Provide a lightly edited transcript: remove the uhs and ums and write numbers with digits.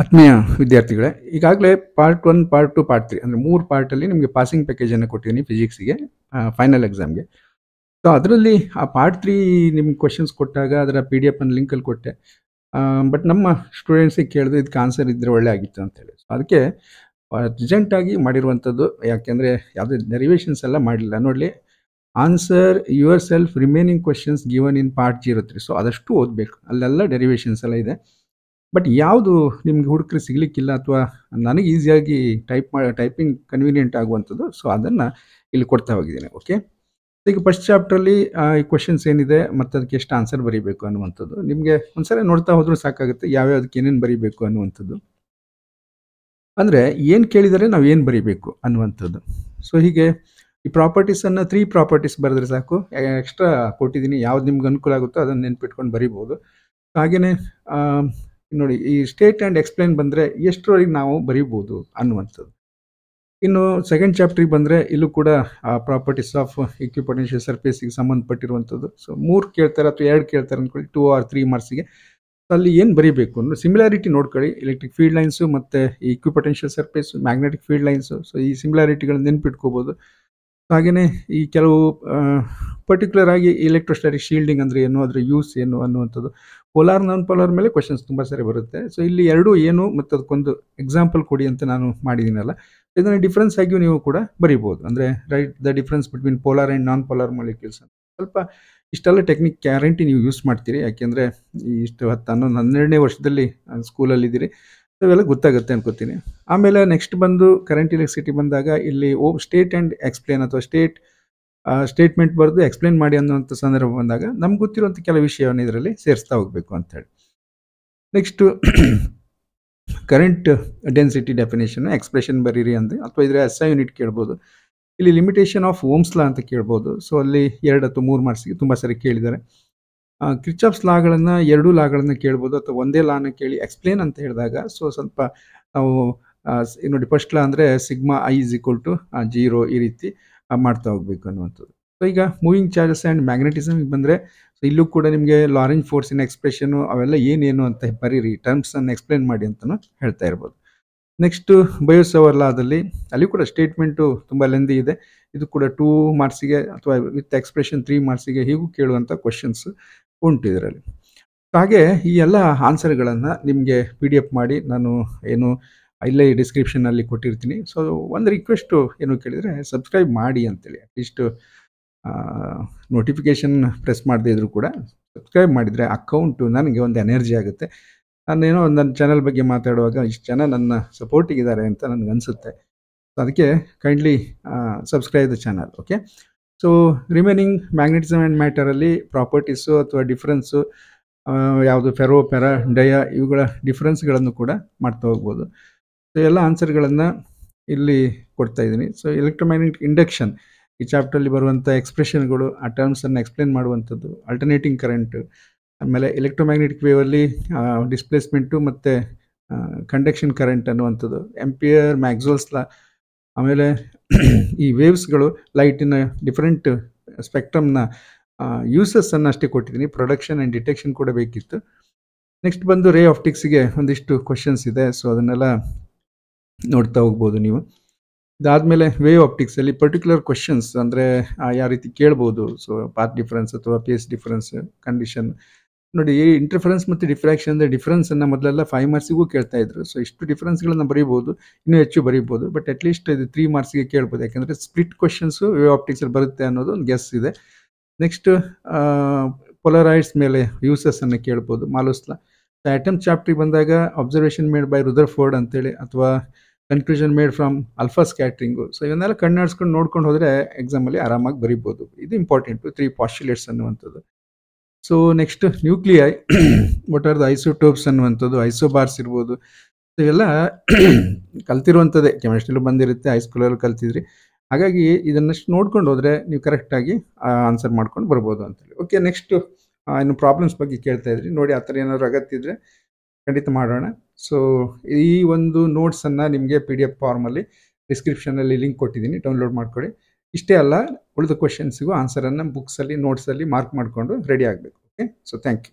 ಆತ್ಮೀಯ ವಿದ್ಯಾರ್ಥಿಗಳೇ, ಈಗಾಗಲೇ ಪಾರ್ಟ್ 1, ಪಾರ್ಟ್ 2, ಪಾರ್ಟ್ 3 ಅಂದರೆ 3 ಪಾರ್ಟಲ್ಲಿ ನಿಮಗೆ ಪಾಸಿಂಗ್ ಪ್ಯಾಕೇಜನ್ನು ಕೊಟ್ಟಿದ್ದೀನಿ ಫಿಸಿಕ್ಸ್‌ಗೆ ಫೈನಲ್ ಎಕ್ಸಾಮ್‌ಗೆ. ಸೊ ಅದರಲ್ಲಿ ಆ ಪಾರ್ಟ್ 3 ನಿಮ್ಗೆ ಕ್ವೆಶನ್ಸ್ ಕೊಟ್ಟಾಗ ಅದರ PDF ಅನ್ನು ಲಿಂಕಲ್ಲಿ ಕೊಟ್ಟೆ. ಬಟ್ ನಮ್ಮ ಸ್ಟೂಡೆಂಟ್ಸಿಗೆ ಕೇಳಿದೆ ಇದಕ್ಕೆ ಆನ್ಸರ್ ಇದ್ದರೆ ಒಳ್ಳೆ ಆಗಿತ್ತು ಅಂತೇಳಿ. ಸೊ ಅದಕ್ಕೆ ಅರ್ಜೆಂಟಾಗಿ ಮಾಡಿರುವಂಥದ್ದು. ಯಾಕೆಂದರೆ ಯಾವುದೇ ಡೆರಿವೇಷನ್ಸ್ ಎಲ್ಲ ಮಾಡಲಿಲ್ಲ. ನೋಡಲಿ, answer your self remaining questions given in part 03. So ಅದಷ್ಟು ಓದಬೇಕು. ಅಲ್ಲೆಲ್ಲ ಡೆರಿವೇಷನ್ಸ್ ಎಲ್ಲ ಇದೆ. ಬಟ್ ಯಾವುದು ನಿಮ್ಗೆ ಹುಡುಕ್ರೆ ಸಿಗಲಿಕ್ಕಿಲ್ಲ ಅಥವಾ ನನಗೆ ಈಸಿಯಾಗಿ ಟೈಪಿಂಗ್ ಕನ್ವೀನಿಯೆಂಟ್ ಆಗುವಂಥದ್ದು, ಸೊ ಅದನ್ನು ಇಲ್ಲಿ ಕೊಡ್ತಾ ಹೋಗಿದ್ದೀನಿ. ಓಕೆ, ಈಗ ಫಸ್ಟ್ ಚಾಪ್ಟ್ರಲ್ಲಿ ಈ ಕ್ವೆಶನ್ಸ್ ಏನಿದೆ ಮತ್ತು ಅದಕ್ಕೆ ಎಷ್ಟು ಆನ್ಸರ್ ಬರೀಬೇಕು ಅನ್ನುವಂಥದ್ದು ನಿಮಗೆ ಒಂದ್ಸಲ ನೋಡ್ತಾ ಹೋದರೂ ಸಾಕಾಗುತ್ತೆ, ಯಾವ್ಯಾವುದಕ್ಕೆ ಏನೇನು ಬರೀಬೇಕು ಅನ್ನುವಂಥದ್ದು. ಅಂದರೆ ಏನು ಕೇಳಿದರೆ ನಾವು ಏನು ಬರೀಬೇಕು ಅನ್ನುವಂಥದ್ದು. ಸೊ ಹೀಗೆ ಈ ಪ್ರಾಪರ್ಟೀಸನ್ನು 3 ಪ್ರಾಪರ್ಟೀಸ್ ಬರೆದ್ರೆ ಸಾಕು. ಎಕ್ಸ್ಟ್ರಾ ಕೊಟ್ಟಿದ್ದೀನಿ, ಯಾವ್ದು ನಿಮ್ಗೆ ಅನುಕೂಲ ಆಗುತ್ತೋ ಅದನ್ನು ನೆನ್ಪಿಟ್ಕೊಂಡು ಬರಿಬೋದು. ಹಾಗೆಯೇ ನೋಡಿ, ಈ ಸ್ಟೇಟ್ ಆ್ಯಂಡ್ ಎಕ್ಸ್ಪ್ಲೈನ್ ಬಂದರೆ ಎಷ್ಟರವರೆಗೆ ನಾವು ಬರೀಬೋದು ಅನ್ನುವಂಥದ್ದು. ಇನ್ನು ಸೆಕೆಂಡ್ ಚಾಪ್ಟ್ರಿಗೆ ಬಂದರೆ ಇಲ್ಲೂ ಕೂಡ ಪ್ರಾಪರ್ಟೀಸ್ ಆಫ್ ಇಕ್ವಿಪೊಟೆನ್ಷಿಯಲ್ ಸರ್ಫೇಸಿಗೆ ಸಂಬಂಧಪಟ್ಟಿರುವಂಥದ್ದು. ಸೊ 3 ಕೇಳ್ತಾರೆ ಅಥವಾ 2 ಕೇಳ್ತಾರೆ ಅಂದ್ಕೊಳ್ಳಿ, 2 or 3 ಮಾರ್ಕ್ಸಿಗೆ. ಅಲ್ಲಿ ಏನು ಬರೀಬೇಕು ಅಂದರೆ ಸಿಮಿಲಾರಿಟಿ ನೋಡ್ಕೊಳ್ಳಿ. ಎಲೆಕ್ಟ್ರಿಕ್ ಫೀಲ್ಡ್ ಲೈನ್ಸು ಮತ್ತು ಈ equipotential surface, magnetic field lines. So ಈ ಸಿಮಿಲಾರಿಟಿಗಳನ್ನ ನೆನ್ಪಿಟ್ಕೋಬೋದು. ಹಾಗೆಯೇ ಈ ಕೆಲವು ಪರ್ಟಿಕ್ಯುಲರ್ ಆಗಿ ಎಲೆಕ್ಟ್ರೋಸ್ಟಾಟಿಕ್ ಶೀಲ್ಡಿಂಗ್ ಅಂದರೆ ಏನು, ಅದರ ಯೂಸ್ ಏನು ಅನ್ನುವಂಥದ್ದು. ಪೋಲಾರ್ ನಾನ್ ಪೋಲಾರ್ ಮೇಲೆ ಕ್ವೆಶನ್ಸ್ ತುಂಬ ಸಾರಿ ಬರುತ್ತೆ. ಸೊ ಇಲ್ಲಿ ಎರಡು ಏನು ಮತ್ತು ಅದಕ್ಕೊಂದು ಎಕ್ಸಾಂಪಲ್ ಕೊಡಿ ಅಂತ ನಾನು ಮಾಡಿದ್ದೀನಲ್ಲ, ಇದನ್ನು ಡಿಫ್ರೆನ್ಸ್ ಆಗಿಯೂ ನೀವು ಕೂಡ ಬರಿಬೋದು. ಅಂದರೆ right the difference between polar and non polar molecules ಅಂತ. ಸ್ವಲ್ಪ ಇಷ್ಟೆಲ್ಲ ಟೆಕ್ನಿಕ್ ಗ್ಯಾರಂಟಿ ನೀವು ಯೂಸ್ ಮಾಡ್ತೀರಿ, ಯಾಕೆಂದರೆ ಇಷ್ಟು 12ನೇ ವರ್ಷದಲ್ಲಿ ಸ್ಕೂಲಲ್ಲಿದ್ದೀರಿ. ಇವೆಲ್ಲ ಗೊತ್ತಾಗುತ್ತೆ ಅನ್ಕೋತೀನಿ. ಆಮೇಲೆ ನೆಕ್ಸ್ಟ್ ಬಂದು ಕರೆಂಟ್ ಎಲೆಕ್ಟ್ರಿಸಿಟಿ ಬಂದಾಗ ಇಲ್ಲಿ ಸ್ಟೇಟ್ ಆ್ಯಂಡ್ ಎಕ್ಸ್ಪ್ಲೇನ್ ಅಥವಾ ಸ್ಟೇಟ್ಮೆಂಟ್ ಬರೆದು ಎಕ್ಸ್ಪ್ಲೇನ್ ಮಾಡಿ ಅನ್ನೋಂಥ ಸಂದರ್ಭ ಬಂದಾಗ ನಮ್ಗೆ ಗೊತ್ತಿರುವಂಥ ಕೆಲವು ವಿಷಯವನ್ನು ಇದರಲ್ಲಿ ಸೇರಿಸ್ತಾ ಹೋಗಬೇಕು ಅಂತೇಳಿ. Next current density definition expression ಬರೀರಿ ಅಂದರೆ, ಅಥವಾ ಇದರ SI ಯೂನಿಟ್ ಕೇಳ್ಬೋದು. ಇಲ್ಲಿ ಲಿಮಿಟೇಷನ್ ಆಫ್ ಓಮ್ಸ್ ಲಾ ಅಂತ ಕೇಳ್ಬೋದು. ಸೊ ಅಲ್ಲಿ 2 ಅಥವಾ 3 ಮಾರ್ಕ್ಸಿಗೆ ತುಂಬ ಸರಿ ಕೇಳಿದ್ದಾರೆ. ಕ್ರಿಚಾಫ್ಸ್ ಲಾಗಳನ್ನು 2 ಲಾಗಳನ್ನು ಕೇಳ್ಬೋದು, ಅಥವಾ ಒಂದೇ ಲಾನ ಕೇಳಿ ಎಕ್ಸ್ಪ್ಲೇನ್ ಅಂತ ಹೇಳಿದಾಗ ಸೊ ಸ್ವಲ್ಪ ನಾವು ನೋಡಿ, ಫಸ್ಟ್ ಲಾ ಅಂದರೆ ಸಿಗ್ಮಾ I = 0 ಈ ರೀತಿ ಮಾಡ್ತಾ ಹೋಗಬೇಕು ಅನ್ನುವಂಥದ್ದು. ಸೊ ಈಗ ಮೂವಿಂಗ್ ಚಾರ್ಜಸ್ ಆ್ಯಂಡ್ ಮ್ಯಾಗ್ನೆಟಿಸಮ್ಗೆ ಬಂದರೆ ಸೊ ಇಲ್ಲೂ ಕೂಡ ನಿಮಗೆ ಲಾರೆಂಜ್ ಫೋರ್ಸಿನ ಎಕ್ಸ್ಪ್ರೆಷನು ಅವೆಲ್ಲ ಏನೇನು ಅಂತ ಬರೀರಿ, ಟರ್ಮ್ಸನ್ನು ಎಕ್ಸ್ಪ್ಲೇನ್ ಮಾಡಿ ಅಂತಲೂ ಹೇಳ್ತಾ ಇರ್ಬೋದು. ನೆಕ್ಸ್ಟು ಬಯೋಸವರ್ ಲಾದಲ್ಲಿ ಅಲ್ಲಿ ಕೂಡ ಸ್ಟೇಟ್ಮೆಂಟು ತುಂಬ ಲೆಂದಿ ಇದೆ. ಇದು ಕೂಡ 2 ಮಾರ್ಕ್ಸಿಗೆ ಅಥವಾ ವಿತ್ ಎಕ್ಸ್ಪ್ರೆಷನ್ 3 ಮಾರ್ಕ್ಸಿಗೆ ಹೀಗೂ ಕೇಳುವಂಥ ಕ್ವಶನ್ಸ್ ಉಂಟು ಇದರಲ್ಲಿ. ಹಾಗೆ ಈ ಎಲ್ಲ ಆನ್ಸರ್ಗಳನ್ನು ನಿಮಗೆ PDF ಮಾಡಿ ನಾನು ಏನು ಇಲ್ಲೇ ಡಿಸ್ಕ್ರಿಪ್ಷನಲ್ಲಿ ಕೊಟ್ಟಿರ್ತೀನಿ. ಸೊ ಒಂದು ರಿಕ್ವೆಸ್ಟು ಏನು ಕೇಳಿದರೆ ಸಬ್ಸ್ಕ್ರೈಬ್ ಮಾಡಿ ಅಂತೇಳಿ. ಅಟ್ಲೀಸ್ಟು ನೋಟಿಫಿಕೇಷನ್ ಪ್ರೆಸ್ ಮಾಡದೇ ಇದ್ದರೂ ಕೂಡ ಸಬ್ಸ್ಕ್ರೈಬ್ ಮಾಡಿದರೆ ಅಕೌಂಟು ನನಗೆ ಒಂದು ಎನರ್ಜಿ ಆಗುತ್ತೆ. ನಾನೇನೋ ನನ್ನ ಚಾನಲ್ ಬಗ್ಗೆ ಮಾತಾಡುವಾಗ ಇಷ್ಟು ಜನ ನನ್ನ ಸಪೋರ್ಟಿಗಿದ್ದಾರೆ ಅಂತ ನನಗನ್ಸುತ್ತೆ. ಸೊ ಅದಕ್ಕೆ kindly subscribe the channel. Okay, so remaining magnetism and ಮ್ಯಾಟರಲ್ಲಿ ಪ್ರಾಪರ್ಟೀಸು ಅಥವಾ ಡಿಫ್ರೆನ್ಸು ಯಾವುದು ಫೆರೋ, ಪೆರಾ, ಡಯ ಇವುಗಳ ಡಿಫ್ರೆನ್ಸ್ಗಳನ್ನು ಕೂಡ ಮಾಡ್ತಾ ಹೋಗ್ಬೋದು. ಸೊ ಎಲ್ಲ ಆನ್ಸರ್ಗಳನ್ನು ಇಲ್ಲಿ ಕೊಡ್ತಾ ಇದ್ದೀನಿ. ಸೊ ಎಲೆಕ್ಟ್ರೋಮ್ಯಾಗ್ನೆಟಿಕ್ ಇಂಡಕ್ಷನ್ ಈ ಚಾಪ್ಟ್ರಲ್ಲಿ ಬರುವಂಥ ಎಕ್ಸ್ಪ್ರೆಷನ್ಗಳು, ಆ ಟರ್ಮ್ಸನ್ನು ಎಕ್ಸ್ಪ್ಲೇನ್ ಮಾಡುವಂಥದ್ದು, ಆಲ್ಟರ್ನೇಟಿಂಗ್ ಕರೆಂಟು, ಆಮೇಲೆ ಎಲೆಕ್ಟ್ರೋಮ್ಯಾಗ್ನೆಟಿಕ್ ವೇವಲ್ಲಿ ಡಿಸ್ಪ್ಲೇಸ್ಮೆಂಟು ಮತ್ತು ಕಂಡಕ್ಷನ್ ಕರೆಂಟ್ ಅನ್ನುವಂಥದ್ದು, ಆಂಪಿಯರ್, ಮ್ಯಾಕ್ಸ್ವೆಲ್ಸ್ ಲಾ, ಆಮೇಲೆ ಈ ವೇವ್ಸ್ಗಳು ಲೈಟಿನ ಡಿಫರೆಂಟ್ ಸ್ಪೆಕ್ಟ್ರಮ್ನ ಯೂಸಸ್ಸನ್ನು ಅಷ್ಟೇ ಕೊಟ್ಟಿದ್ದೀನಿ. ಪ್ರೊಡಕ್ಷನ್ ಆ್ಯಂಡ್ ಡಿಟೆಕ್ಷನ್ ಕೂಡ ಬೇಕಿತ್ತು. ನೆಕ್ಸ್ಟ್ ಬಂದು ರೇ ಆಪ್ಟಿಕ್ಸಿಗೆ ಒಂದಿಷ್ಟು ಕ್ವಶನ್ಸ್ ಇದೆ. ಸೊ ಅದನ್ನೆಲ್ಲ ನೋಡ್ತಾ ಹೋಗ್ಬೋದು ನೀವು. ಇದಾದಮೇಲೆ ವೇವ್ ಆಪ್ಟಿಕ್ಸಲ್ಲಿ ಪರ್ಟಿಕ್ಯುಲರ್ ಕ್ವಶನ್ಸ್ ಅಂದರೆ ಯಾವ ರೀತಿ ಕೇಳ್ಬೋದು. ಸೊ ಪಾತ್ ಡಿಫರೆನ್ಸ್ ಅಥವಾ ಫೇಸ್ ಡಿಫರೆನ್ಸ್, ಕಂಡೀಷನ್ ನೋಡಿ. ಈ ಇಂಟರ್ಫರೆನ್ಸ್ ಮತ್ತು ಡಿಫ್ರಾಕ್ಷನ್ ಅಂದರೆ ಡಿಫರೆನ್ಸನ್ನು ಮೊದಲೆಲ್ಲ 5 ಮಾರ್ಕ್ಸಿಗೂ ಕೇಳ್ತಾ ಇದ್ರು. ಸೊ ಇಷ್ಟು ಡಿಫರೆನ್ಸ್ಗಳನ್ನು ಬರೀಬೋದು, ಇನ್ನೂ ಹೆಚ್ಚು ಬರೀಬೋದು. ಬಟ್ ಅಟ್ಲೀಸ್ಟ್ ಇದು 3 ಮಾರ್ಕ್ಸಿಗೆ ಕೇಳ್ಬೋದು, ಯಾಕೆಂದರೆ ಸ್ಪ್ಲಿಟ್ ಕ್ವಶನ್ಸು ವೇವ್ ಆಪ್ಟಿಕ್ಸಲ್ಲಿ ಬರುತ್ತೆ ಅನ್ನೋದು ಒಂದು ಗೆಸ್ ಇದೆ. ನೆಕ್ಸ್ಟ್ ಪೊಲರೈಡ್ಸ್ ಮೇಲೆ ಯೂಸಸ್ಸನ್ನು ಕೇಳ್ಬೋದು, ಮಾಲೂಸ್ ಲಾ. ಆಟಮ್ ಚಾಪ್ಟ್ರಿಗೆ ಬಂದಾಗ ಅಬ್ಸರ್ವೇಷನ್ ಮೇಡ್ ಬೈ ರುದರ್ಫೋರ್ಡ್ ಅಂತೇಳಿ, ಅಥವಾ conclusion made from alpha scattering. So ಇವನ್ನೆಲ್ಲ ಕಣ್ಣಾಡಿಸ್ಕೊಂಡು ನೋಡ್ಕೊಂಡು ಹೋದರೆ ಎಕ್ಸಾಮಲ್ಲಿ ಆರಾಮಾಗಿ ಬರೀಬೋದು. ಇದು ಇಂಪಾರ್ಟೆಂಟು, 3 ಪಾಸ್ಟ್ಯುಲೇಟ್ಸ್ ಅನ್ನುವಂಥದ್ದು. So next nuclei, what are the isotopes ಅನ್ನುವಂಥದ್ದು, ಐಸೋಬಾರ್ಸ್ ಇರ್ಬೋದು. ಇವೆಲ್ಲ ಕಲ್ತಿರುವಂಥದ್ದೇ, ಕೆಮಿಸ್ಟ್ರಿಲೂ ಬಂದಿರುತ್ತೆ, ಹೈಸ್ಕೂಲಲ್ಲೂ ಕಲ್ತಿದ್ರಿ. ಹಾಗಾಗಿ ಇದನ್ನಷ್ಟು ನೋಡ್ಕೊಂಡು ಹೋದರೆ ನೀವು ಕರೆಕ್ಟಾಗಿ ಆನ್ಸರ್ ಮಾಡ್ಕೊಂಡು ಬರ್ಬೋದು ಅಂತೇಳಿ. ಓಕೆ, ನೆಕ್ಸ್ಟು ಇನ್ನು ಪ್ರಾಬ್ಲಮ್ಸ್ ಬಗ್ಗೆ ಕೇಳ್ತಾ ಇದ್ರಿ ನೋಡಿ. ಆ ಥರ ಏನಾದರೂ ಅಗತ್ಯ ಇದ್ದರೆ ಖಂಡಿತ ಮಾಡೋಣ. ಸೊ ಈ ಒಂದು ನೋಟ್ಸನ್ನು ನಿಮಗೆ PDF ಫಾರ್ಮಲ್ಲಿ ಡಿಸ್ಕ್ರಿಪ್ಷನಲ್ಲಿ ಲಿಂಕ್ ಕೊಟ್ಟಿದ್ದೀನಿ, ಡೌನ್ಲೋಡ್ ಮಾಡ್ಕೊಳ್ಳಿ. ಇಷ್ಟೇ ಅಲ್ಲ, ಉಳಿದ ಕ್ವಶನ್ಸಿಗೂ ಆನ್ಸರನ್ನು ಬುಕ್ಸಲ್ಲಿ, ನೋಟ್ಸಲ್ಲಿ ಮಾರ್ಕ್ ಮಾಡಿಕೊಂಡು ರೆಡಿ ಆಗಬೇಕು. Okay, so thank you.